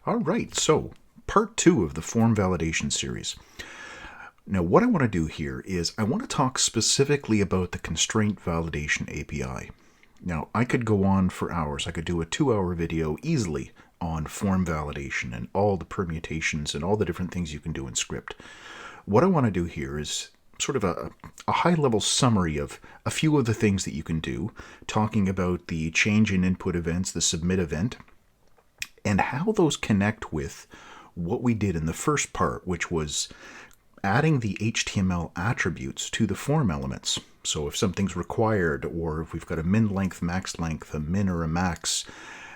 All right, so part 2 of the form validation series. Now, what I want to do here is I want to talk specifically about the Constraint Validation API. Now, I could go on for hours. I could do a 2-hour video easily on form validation and all the permutations and all the different things you can do in script. What I want to do here is sort of a high-level summary of a few of the things that you can do, talking about the change in input events, the submit event, and how those connect with what we did in the first part, which was adding the HTML attributes to the form elements. So if something's required, or if we've got a min length, max length, a min or a max,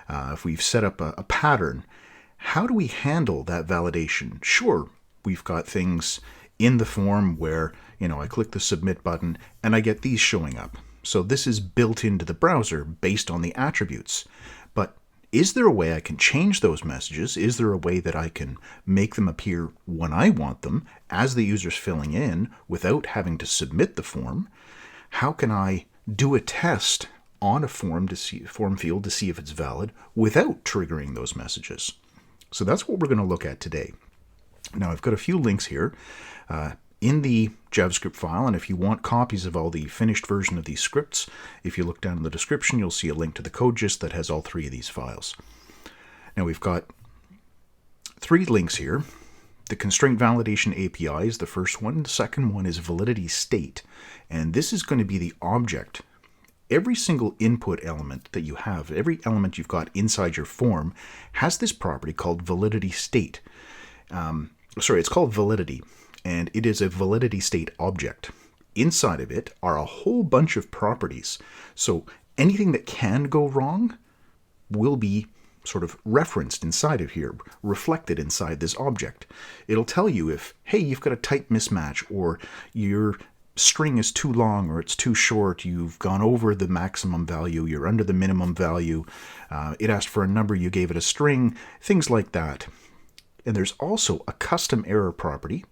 if we've set up a pattern, how do we handle that validation? Sure, we've got things in the form where, I click the submit button and I get these showing up. So this is built into the browser based on the attributes. But is there a way I can change those messages? Is there a way that I can make them appear when I want them as the user's filling in without having to submit the form? How can I do a test on a form field to see if it's valid without triggering those messages? So that's what we're going to look at today. Now, I've got a few links here in the JavaScript file, and if you want copies of all the finished version of these scripts, if you look down in the description, you'll see a link to the code gist that has all 3 of these files. Now, we've got 3 links here. The Constraint Validation API is the first one. The second one is Validity State, and this is going to be the object. Every single input element that you have, every element you've got inside your form, has this property called Validity State. It's called Validity, and it is a Validity State object. Inside of it are a whole bunch of properties. So anything that can go wrong will be sort of referenced inside of here, reflected inside this object. It'll tell you if, hey, you've got a type mismatch, or your string is too long or it's too short, you've gone over the maximum value, you're under the minimum value, it asked for a number, you gave it a string, things like that. And there's also a custom error property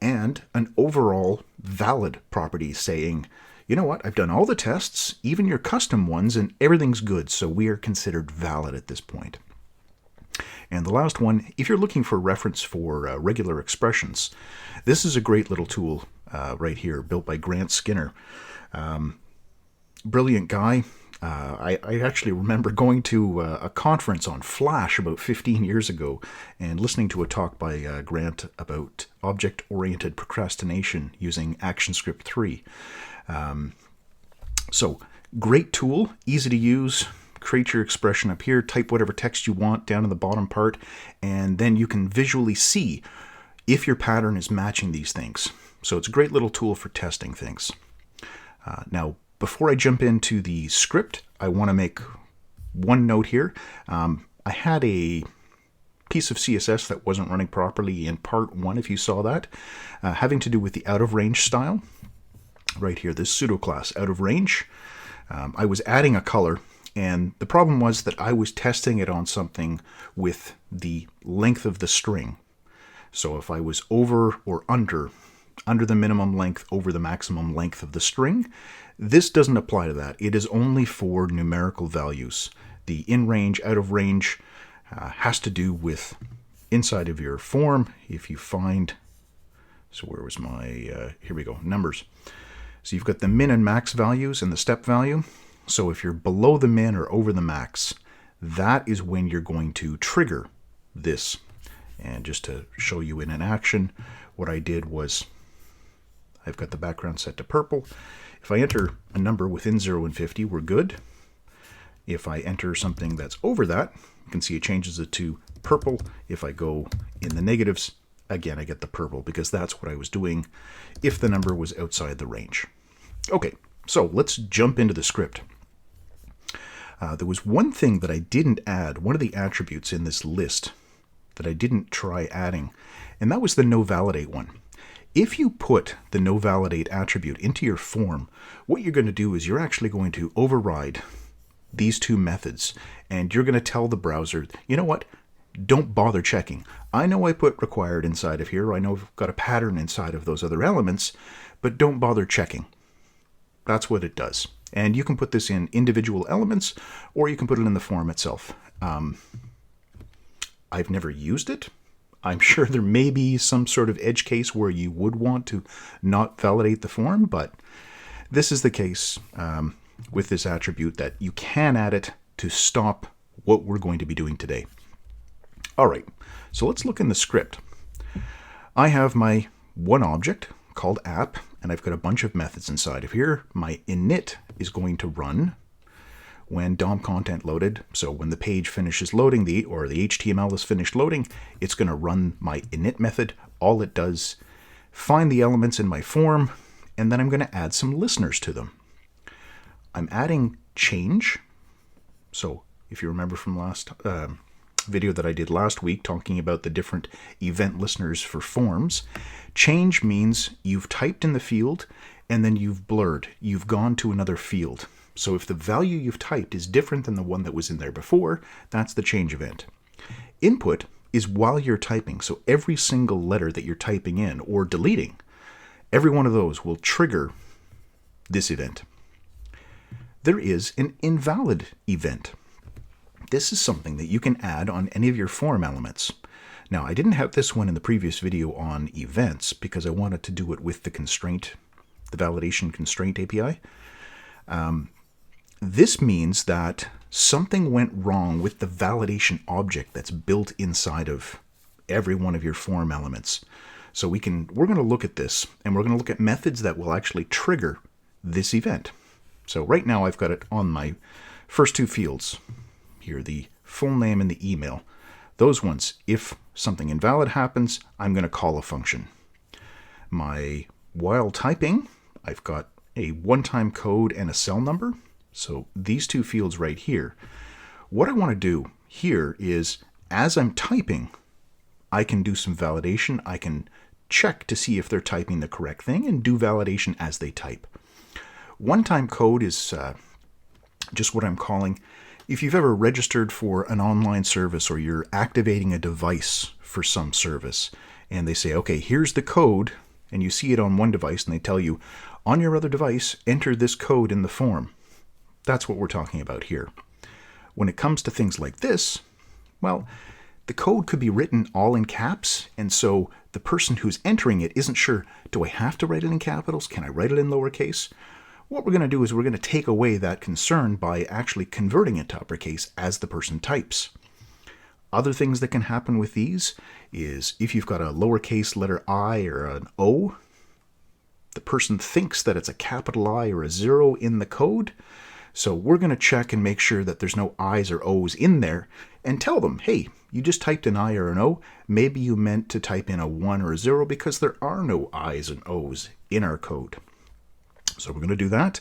and an overall valid property saying, you know what, I've done all the tests, even your custom ones, and everything's good, so we are considered valid at this point. And the last one, if you're looking for reference for regular expressions, this is a great little tool right here, built by Grant Skinner. Brilliant guy. I actually remember going to a conference on Flash about 15 years ago and listening to a talk by Grant about object-oriented procrastination using ActionScript 3. So, great tool, easy to use. Create your expression up here, type whatever text you want down in the bottom part, and then you can visually see if your pattern is matching these things. So it's a great little tool for testing things. Now, before I jump into the script, I want to make one note here. I had a piece of CSS that wasn't running properly in part 1, if you saw that, having to do with the out-of-range style. Right here, this pseudo class, out of range. I was adding a color, and the problem was that I was testing it on something with the length of the string. So if I was over or under the minimum length, over the maximum length of the string, this doesn't apply to that. It is only for numerical values. The in range, out of range has to do with inside of your form. If you find, so where was my, here we go, numbers. So you've got the min and max values and the step value. So if you're below the min or over the max, that is when you're going to trigger this. And just to show you in an action, what I did was I've got the background set to purple. If I enter a number within 0 and 50, we're good. If I enter something that's over that, you can see it changes it to purple. If I go in the negatives, again, I get the purple because that's what I was doing if the number was outside the range. Okay, so let's jump into the script. There was one thing that I didn't add, one of the attributes in this list that I didn't try adding, and that was the noValidate one. If you put the noValidate attribute into your form, what you're going to do is you're actually going to override these 2 methods, and you're going to tell the browser, you know what, don't bother checking. I know I put required inside of here, I know I've got a pattern inside of those other elements, but don't bother checking. That's what it does. And you can put this in individual elements, or you can put it in the form itself. I've never used it. I'm sure there may be some sort of edge case where you would want to not validate the form, but this is the case with this attribute that you can add it to stop what we're going to be doing today. All right, so let's look in the script. I have my one object called app, and I've got a bunch of methods inside of here. My init is going to run when DOM content loaded. So when the page finishes loading, or the HTML is finished loading, it's going to run my init method. All it does, find the elements in my form, and then I'm going to add some listeners to them. I'm adding change. So if you remember from last video that I did last week talking about the different event listeners for forms, change means you've typed in the field and then you've blurred. You've gone to another field. So if the value you've typed is different than the one that was in there before, that's the change event. Input is while you're typing. So every single letter that you're typing in or deleting, every one of those will trigger this event. There is an invalid event. This is something that you can add on any of your form elements. Now, I didn't have this one in the previous video on events because I wanted to do it with the constraint, the validation constraint API. This means that something went wrong with the validation object that's built inside of every one of your form elements. So we're going to look at this, and we're going to look at methods that will actually trigger this event. So right now I've got it on my first two fields here, the full name and the email. Those ones, if something invalid happens, I'm going to call a function. While typing, I've got a one-time code and a cell number. So these two fields right here. What I want to do here is, as I'm typing, I can do some validation. I can check to see if they're typing the correct thing and do validation as they type. One-time code is just what I'm calling, if you've ever registered for an online service or you're activating a device for some service, and they say, okay, here's the code, and you see it on one device, and they tell you, on your other device, enter this code in the form. That's what we're talking about here. When it comes to things like this, well, the code could be written all in caps, and so the person who's entering it isn't sure, do I have to write it in capitals? Can I write it in lowercase? What we're going to do is we're going to take away that concern by actually converting it to uppercase as the person types. Other things that can happen with these is if you've got a lowercase letter I or an O, the person thinks that it's a capital I or a 0 in the code. So we're going to check and make sure that there's no I's or O's in there and tell them, hey, you just typed an I or an O. Maybe you meant to type in a 1 or a 0 because there are no I's and O's in our code. So we're going to do that.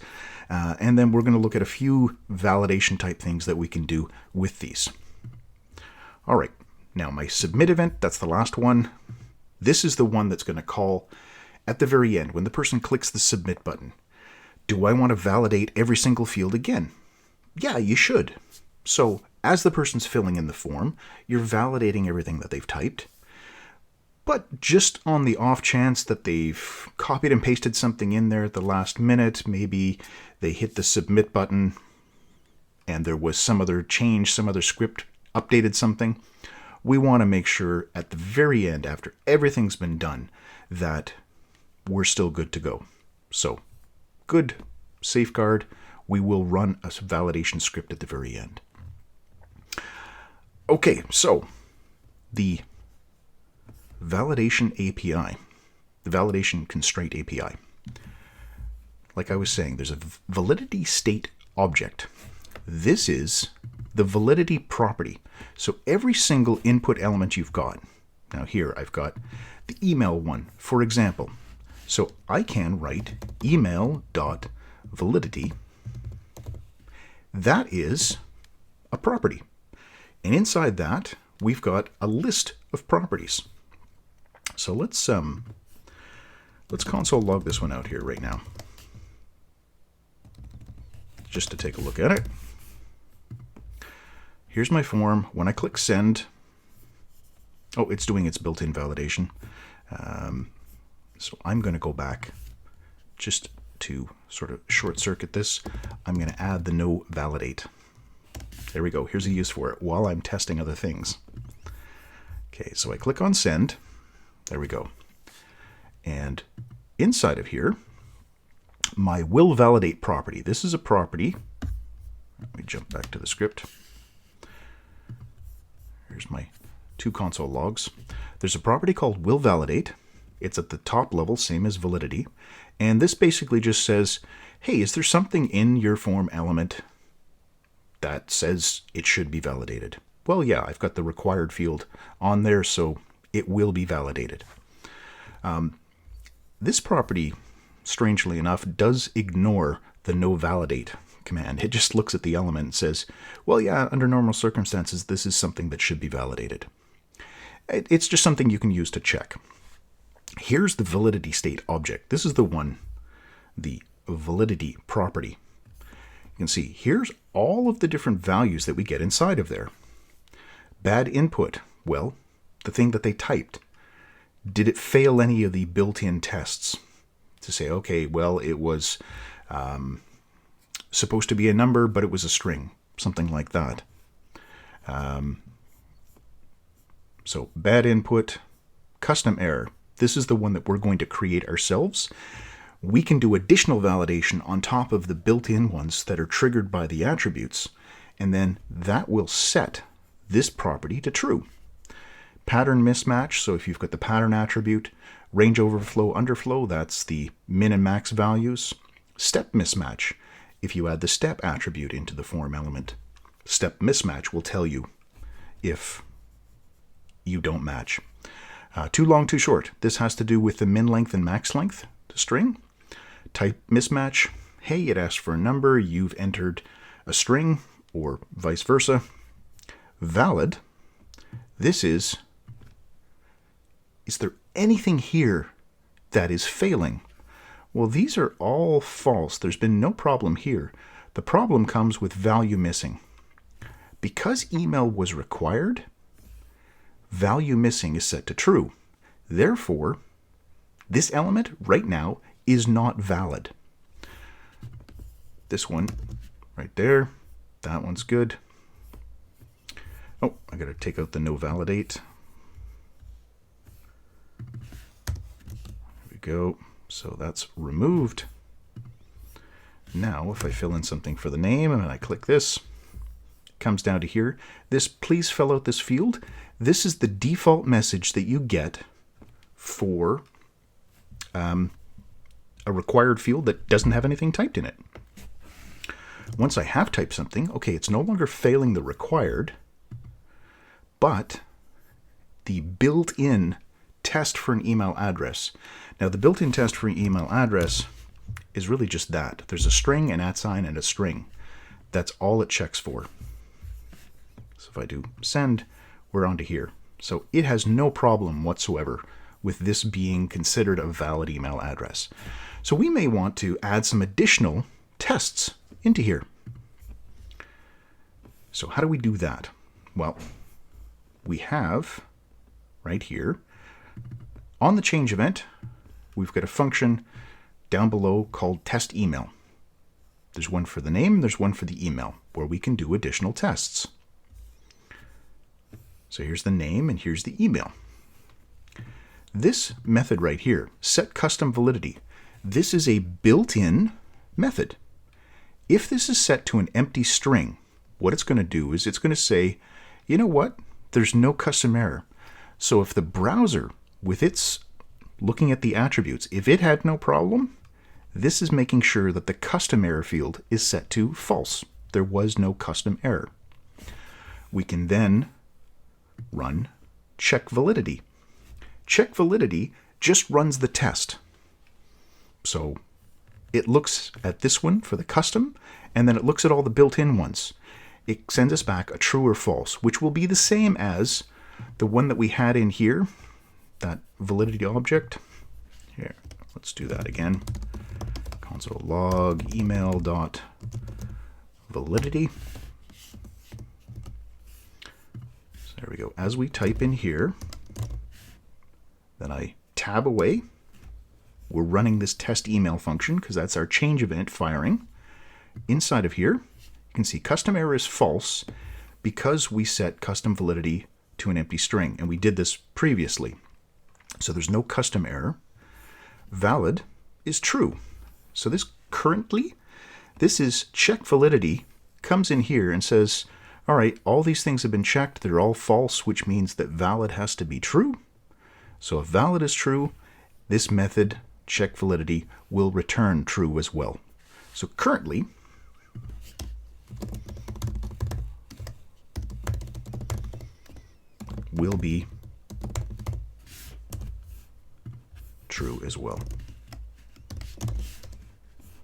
And then we're going to look at a few validation type things that we can do with these. All right. Now my submit event, that's the last one. This is the one that's going to call at the very end when the person clicks the submit button. Do I want to validate every single field again? Yeah, you should. So as the person's filling in the form, you're validating everything that they've typed. But just on the off chance that they've copied and pasted something in there at the last minute, maybe they hit the submit button and there was some other change, some other script updated something, we want to make sure at the very end, after everything's been done, that we're still good to go. So, good safeguard, we will run a validation script at the very end. Okay, so the validation API, the validation constraint API. Like I was saying, there's a validity state object. This is the validity property. So every single input element you've got. Now here I've got the email one, for example. So I can write email.validity. That is a property. And inside that, we've got a list of properties. So let's console log this one out here right now, just to take a look at it. Here's my form. When I click send, oh, it's doing its built-in validation. So I'm going to go back just to sort of short circuit this. I'm going to add the no validate. There we go. Here's a use for it while I'm testing other things. Okay, so I click on send. There we go. And inside of here, my WillValidate property. This is a property. Let me jump back to the script. Here's my 2 console logs. There's a property called WillValidate. It's at the top level, same as validity. And this basically just says, hey, is there something in your form element that says it should be validated? Well, yeah, I've got the required field on there, so it will be validated. This property, strangely enough, does ignore the noValidate command. It just looks at the element and says, well, yeah, under normal circumstances, this is something that should be validated. It's just something you can use to check. Here's the validity state object. This is the one, the validity property. You can see here's all of the different values that we get inside of there. Bad input, well, the thing that they typed. Did it fail any of the built-in tests to say, okay, well, it was supposed to be a number, but it was a string, something like that. So bad input, custom error. This is the one that we're going to create ourselves. We can do additional validation on top of the built-in ones that are triggered by the attributes, and then that will set this property to true. Pattern mismatch, so if you've got the pattern attribute, range overflow, underflow, that's the min and max values. Step mismatch, if you add the step attribute into the form element. Step mismatch will tell you if you don't match. Too long, too short. This has to do with the min length and max length, the string. Type mismatch. Hey, it asked for a number. You've entered a string, or vice versa. Valid. This is there anything here that is failing? Well, these are all false. There's been no problem here. The problem comes with value missing. Because email was required, value missing is set to true. Therefore, this element right now is not valid. This one right there, that one's good. Oh, I got to take out the noValidate. There we go. So that's removed. Now, if I fill in something for the name and I click this, it comes down to here. This, please fill out this field. This is the default message that you get for a required field that doesn't have anything typed in it. Once I have typed something, okay, it's no longer failing the required, but the built-in test for an email address. Now, the built-in test for an email address is really just that. There's a string, an @ and a string. That's all it checks for. So if I do send, we're onto here. So it has no problem whatsoever with this being considered a valid email address. So we may want to add some additional tests into here. So how do we do that? Well, we have right here on the change event, we've got a function down below called test email. There's one for the name, there's one for the email, where we can do additional tests. So here's the name and here's the email. This method right here, set custom validity, this is a built-in method. If this is set to an empty string, what it's going to do is it's going to say, you know what, there's no custom error. So if the browser, with its looking at the attributes, if it had no problem, this is making sure that the custom error field is set to false. There was no custom error. We can then run check validity. Check validity just runs the test. So it looks at this one for the custom, and then it looks at all the built-in ones. It sends us back a true or false, which will be the same as the one that we had in here, that validity object. Here, let's do that again. Console log email dot validity. So there we go. As we type in here, then I tab away. We're running this test email function because that's our change event firing. Inside of here, you can see custom error is false because we set custom validity to an empty string, and we did this previously. So there's no custom error. Valid is true. So this currently, this is check validity, comes in here and says, all right, all these things have been checked. They're all false, which means that valid has to be true. So if valid is true, this method, check validity, will return true as well. So currently, will be true as well.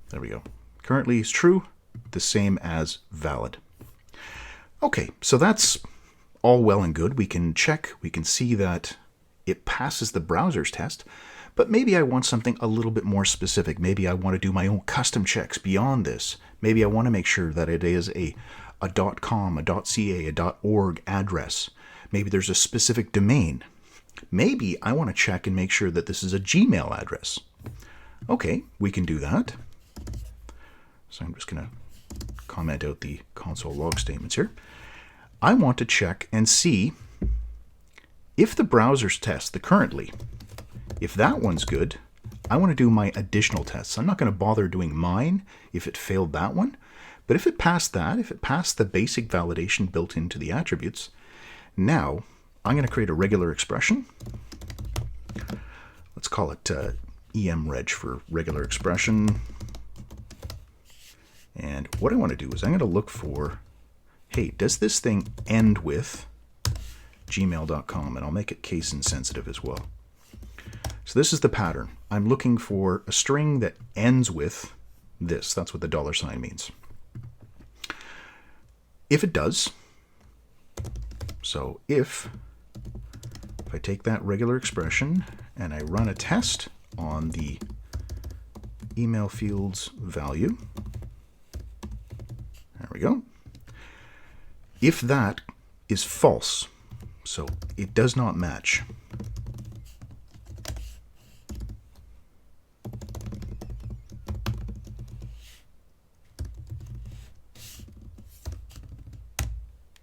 There we go. Currently is true, the same as valid. Okay, so that's all well and good. We can check, we can see that it passes the browser's test, but maybe I want something a little bit more specific. Maybe I want to do my own custom checks beyond this. Maybe I want to make sure that it is a .com, a .ca, a .org address. Maybe there's a specific domain. Maybe I want to check and make sure that this is a Gmail address. Okay, we can do that. So I'm just going to comment out the console log statements here. I want to check and see if the browser's test, the currently, if that one's good, I want to do my additional tests. I'm not going to bother doing mine if it failed that one, but if it passed that, if it passed the basic validation built into the attributes, now I'm going to create a regular expression. Let's call it emreg for regular expression. And what I want to do is I'm going to look for, hey, does this thing end with gmail.com? And I'll make it case insensitive as well. So this is the pattern. I'm looking for a string that ends with this. That's what the $sign means. If it does, so if I take that regular expression and I run a test on the email field's value, there we go. If that is false, so it does not match,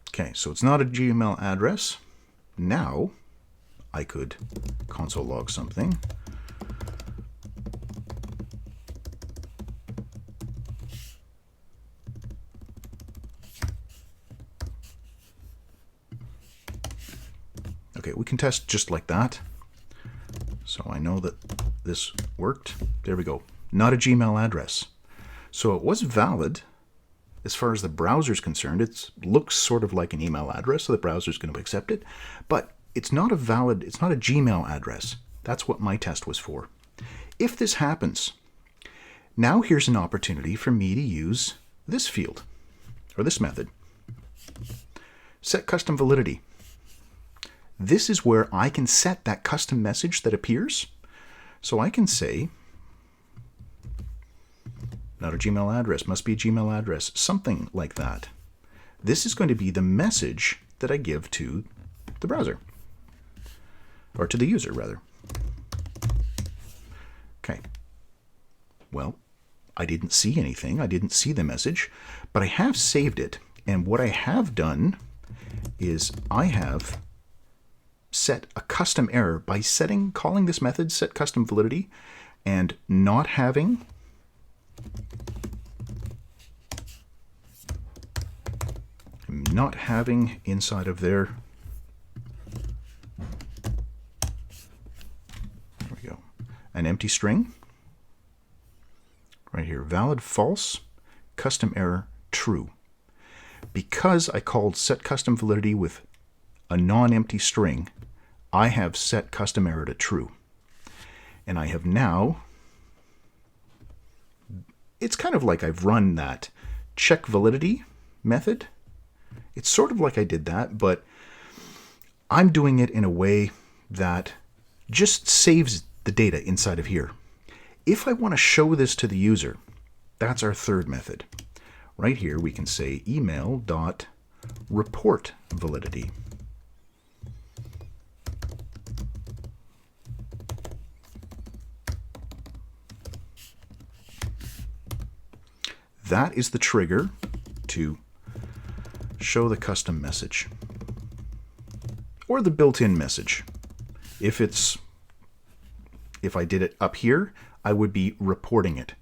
okay, so it's not a Gmail address. Now I could console log something. Okay, we can test just like that. So I know that this worked. There we go. Not a Gmail address. So it was valid as far as the browser is concerned. It looks sort of like an email address, so the browser is going to accept it. But it's not a valid, it's not a Gmail address. That's what my test was for. If this happens, now here's an opportunity for me to use this field, or this method. Set custom validity. This is where I can set that custom message that appears. So I can say, not a Gmail address, must be a Gmail address, something like that. This is going to be the message that I give to the browser, or to the user rather. Okay. Well, I didn't see anything. I didn't see the message, but I have saved it. And what I have done is I have set a custom error by calling this method set custom validity and not having inside of there, there we go, an empty string right here, valid false, custom error true. Because I called set custom validity with a non-empty string, I have set custom error to true. And I have now, it's kind of like I've run that check validity method. It's sort of like I did that, but I'm doing it in a way that just saves the data inside of here. If I want to show this to the user, that's our third method. Right here we can say email.report validity. That is the trigger to show the custom message. or the built-in message. If I did it up here, I would be reporting it.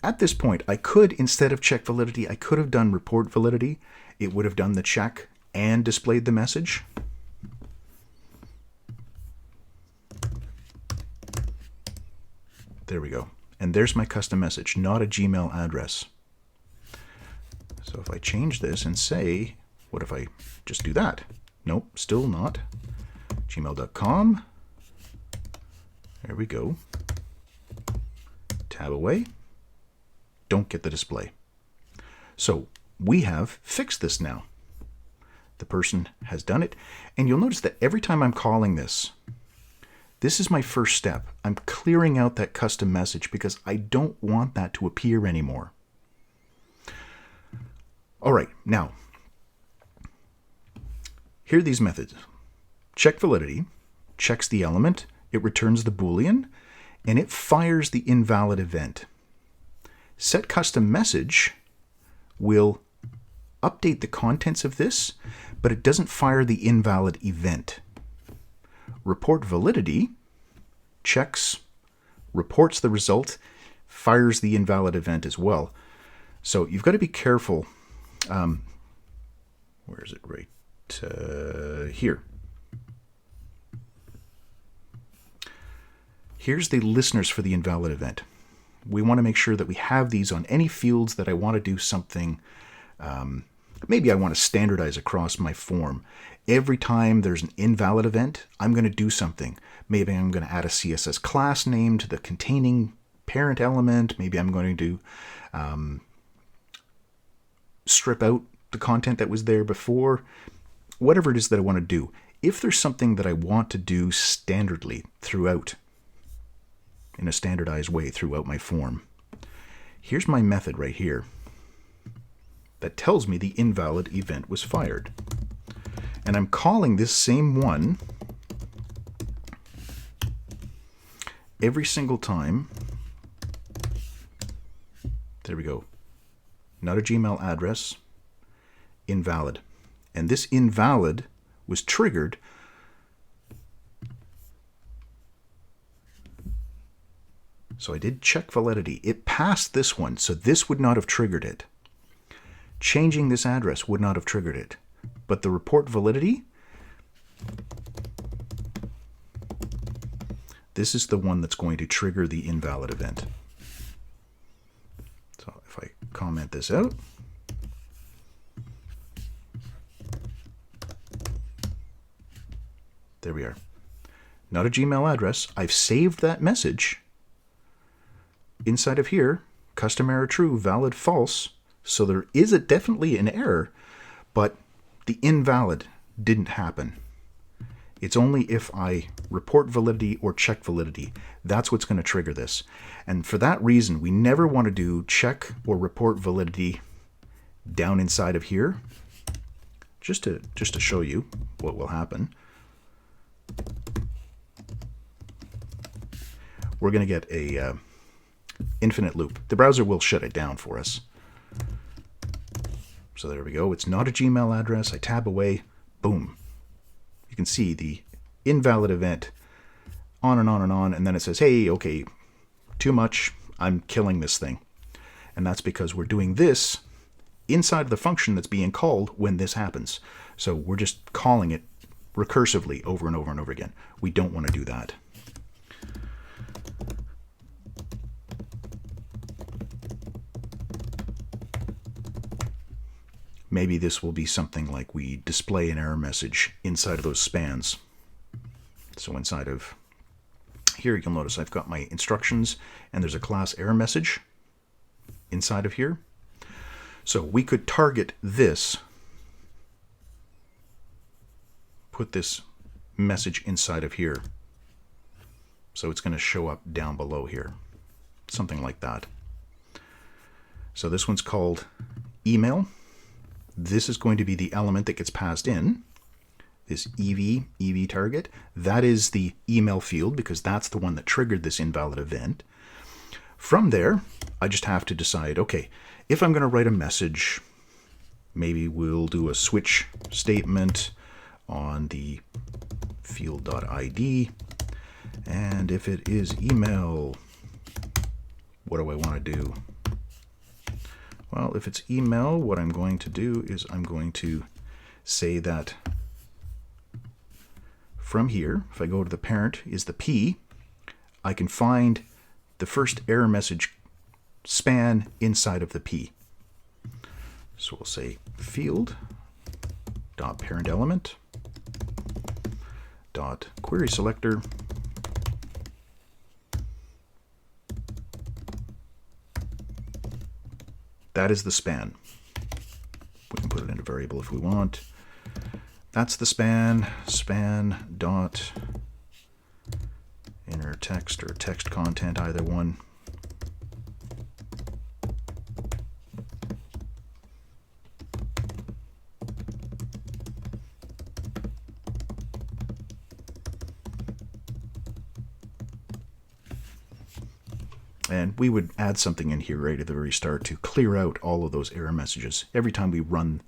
At this point, I could, instead of check validity, I could have done report validity. It would have done the check and displayed the message. There we go. And there's my custom message, not a Gmail address. So if I change this and say, what if I just do that? Nope, still not. gmail.com. There we go. Tab away. Don't get the display. So we have fixed this now. The person has done it. And you'll notice that every time I'm calling this, this is my first step. I'm clearing out that custom message because I don't want that to appear anymore. All right, now, here are these methods. Check validity, checks the element, it returns the Boolean, and it fires the invalid event. Set custom message will update the contents of this, but it doesn't fire the invalid event. Report validity checks, reports the result, fires the invalid event as well. So you've got to be careful. Where is it? Right here. Here's the listeners for the invalid event. We want to make sure that we have these on any fields that I want to do something. Maybe I want to standardize across my form. Every time there's an invalid event, I'm going to do something. Maybe I'm going to add a CSS class name to the containing parent element. Maybe I'm going to strip out the content that was there before. Whatever it is that I want to do. If there's something that I want to do standardly throughout, in a standardized way throughout my form, here's my method right here that tells me the invalid event was fired. And I'm calling this same one every single time. There we go. Not a Gmail address. Invalid. And this invalid was triggered so I did check validity. It passed this one, so this would not have triggered it. Changing this address would not have triggered it. But the report validity, this is the one that's going to trigger the invalid event. So if I comment this out, there we are. Not a Gmail address. I've saved that message. Inside of here, custom error true, valid false. So there is definitely an error, but the invalid didn't happen. It's only if I report validity or check validity. That's what's going to trigger this. And for that reason, we never want to do check or report validity down inside of here. Just to show you what will happen. We're going to get a infinite loop. The browser will shut it down for us. So there we go. It's not a Gmail address. I tab away. Boom. You can see the invalid event on and on and on. And then it says, hey, okay, too much. I'm killing this thing. And that's because we're doing this inside of the function that's being called when this happens. So we're just calling it recursively over and over and over again. We don't want to do that. Maybe this will be something like we display an error message inside of those spans. So inside of here, you'll notice I've got my instructions and there's a class error message inside of here. So we could target this, put this message inside of here. So it's going to show up down below here, something like that. So this one's called email. This is going to be the element that gets passed in, this EV target. That is the email field because that's the one that triggered this invalid event. From there, I just have to decide, okay, if I'm going to write a message, maybe we'll do a switch statement on the field.id. And if it is email, what do I want to do? Well, if it's email, what I'm going to do is I'm going to say that from here, if I go to the parent is the P, I can find the first error message span inside of the P. So we'll say field dot parent element dot query selector that is the span. We can put it in a variable if we want. That's the span. Span dot inner text or text content, either one. And we would add something in here right at the very start to clear out all of those error messages. Every time we run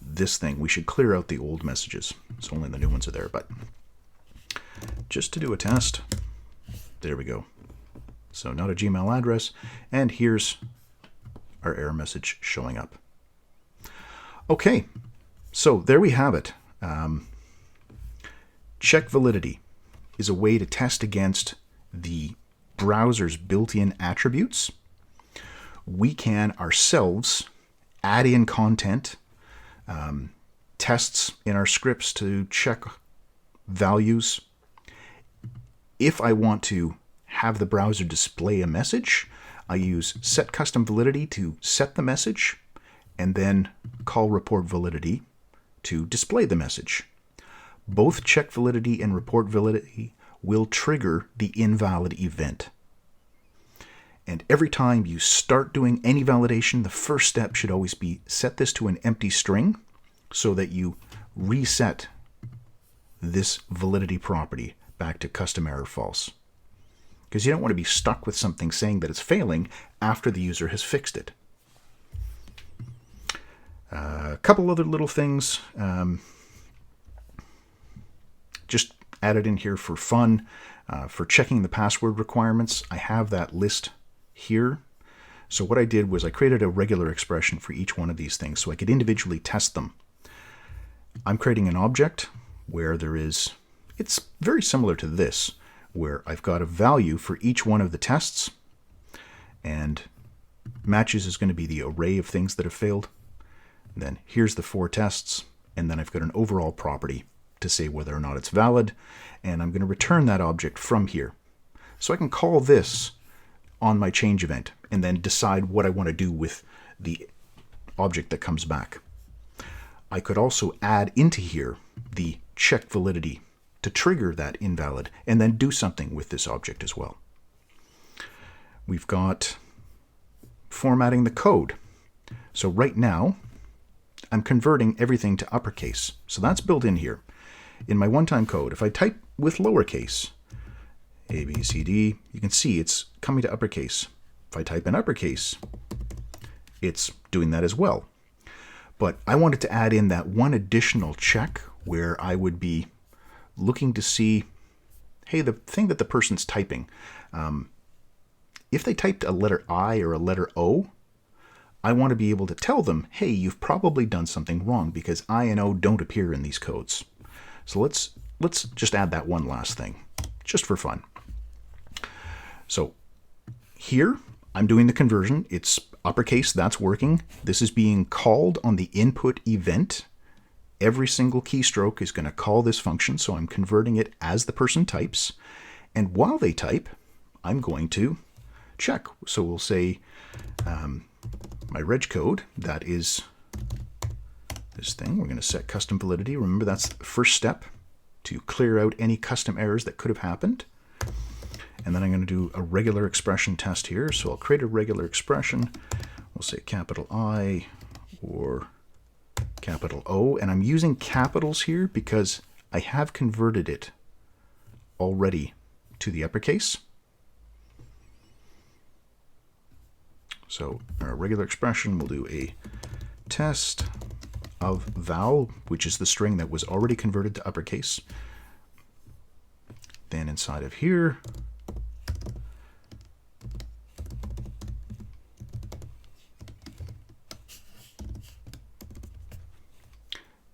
this thing, we should clear out the old messages. So only the new ones are there. But just to do a test, there we go. So not a Gmail address. And here's our error message showing up. Okay, so there we have it. Check validity is a way to test against the browser's built-in attributes. We can ourselves add in content, tests in our scripts to check values. If I want to have the browser display a message, I use set custom validity to set the message, and then call report validity to display the message. Both check validity and report validity will trigger the invalid event. And every time you start doing any validation, the first step should always be set this to an empty string so that you reset this validity property back to custom error false. Because you don't want to be stuck with something saying that it's failing after the user has fixed it. A couple other little things just added in here for fun. For checking the password requirements, I have that list here. So what I did was I created a regular expression for each one of these things so I could individually test them. I'm creating an object where there is, it's very similar to this, where I've got a value for each one of the tests, and matches is going to be the array of things that have failed. And then here's the 4 tests, and then I've got an overall property to say whether or not it's valid, and I'm going to return that object from here. So I can call this on my change event and then decide what I want to do with the object that comes back. I could also add into here the check validity to trigger that invalid and then do something with this object as well. We've got formatting the code. So right now I'm converting everything to uppercase. So that's built in here. In my one-time code, if I type with lowercase, A, B, C, D, you can see it's coming to uppercase. If I type in uppercase, it's doing that as well. But I wanted to add in that one additional check where I would be looking to see, hey, the thing that the person's typing, if they typed a letter I or a letter O, I want to be able to tell them, hey, you've probably done something wrong because I and O don't appear in these codes. So let's just add that one last thing, just for fun. So here, I'm doing the conversion. It's uppercase, that's working. This is being called on the input event. Every single keystroke is going to call this function, so I'm converting it as the person types. And while they type, I'm going to check. So we'll say my reg code, that is this thing. We're going to set custom validity. Remember, that's the first step to clear out any custom errors that could have happened. And then I'm going to do a regular expression test here. So I'll create a regular expression. We'll say capital I or capital O. And I'm using capitals here because I have converted it already to the uppercase. So our regular expression, we'll do a test of val, which is the string that was already converted to uppercase. Then inside of here,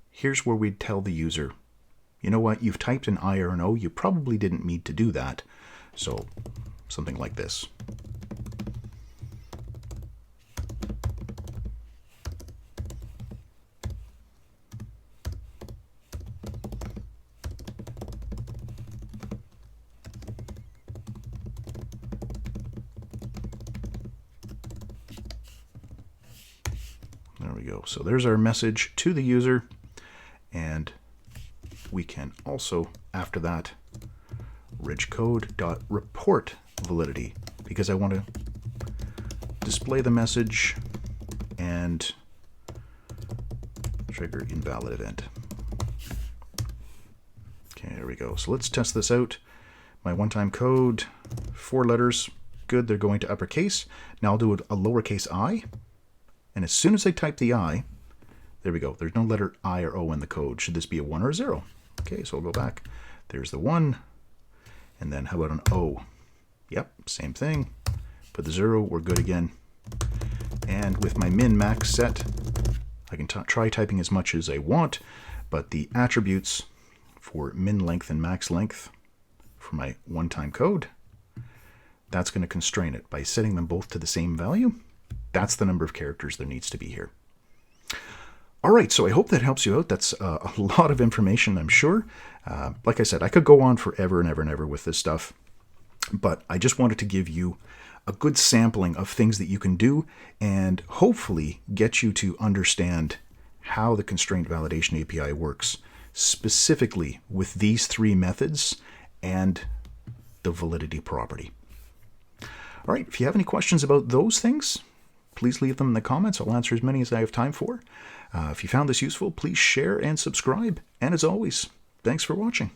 here's where we'd tell the user, you know what, you've typed an I or an O, you probably didn't need to do that. So something like this. There we go. So there's our message to the user. And we can also, after that, rich code.report validity, because I want to display the message and trigger invalid event. Okay, there we go. So let's test this out. My one-time code, 4 letters, good, they're going to uppercase. Now I'll do a lowercase I, and as soon as I type the I, there we go. There's no letter I or O in the code. Should this be a 1 or a 0? Okay, so we'll go back. There's the 1. And then how about an O? Yep, same thing. Put the 0, we're good again. And with my min-max set, I can try typing as much as I want, but the attributes for min length and max length for my one-time code, that's going to constrain it. By setting them both to the same value, that's the number of characters there needs to be here. All right, so I hope that helps you out. That's a lot of information, I'm sure. Like I said, I could go on forever and ever and ever with this stuff, but I just wanted to give you a good sampling of things that you can do and hopefully get you to understand how the Constraint Validation API works, specifically with these 3 methods and the validity property. All right, if you have any questions about those things, please leave them in the comments. I'll answer as many as I have time for. If you found this useful, please share and subscribe. And as always, thanks for watching.